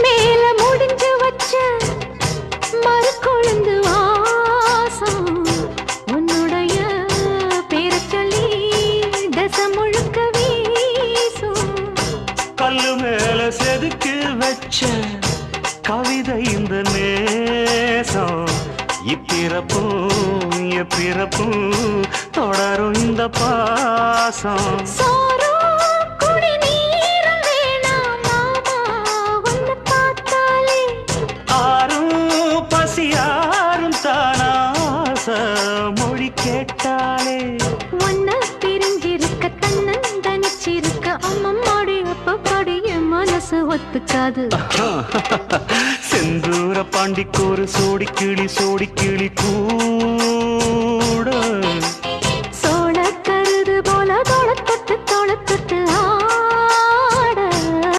மேல முடிஞ்சு வச்ச மறு கொழுந்து வாசம் உன்னுடைய பேரை சொல்லி தசை முழுக்க வீசும். கல்லு மேல செதுக்கி வச்ச கவிதை இந்த நேசம் இப்பிறப்பும் எப்பிறப்பும் தொடரும் இந்த பாசம். பசியாரும் தானாச மொழி கேட்டாலே ஒன்ன பிரிஞ்சிருக்க தன்னந்தனிச்சிருக்க அம்மம்மாடி அப்பப்படி என் மனசு ஒத்துக்காது. செந்தூர பாண்டிக்கோரு சோடி கிளி கூட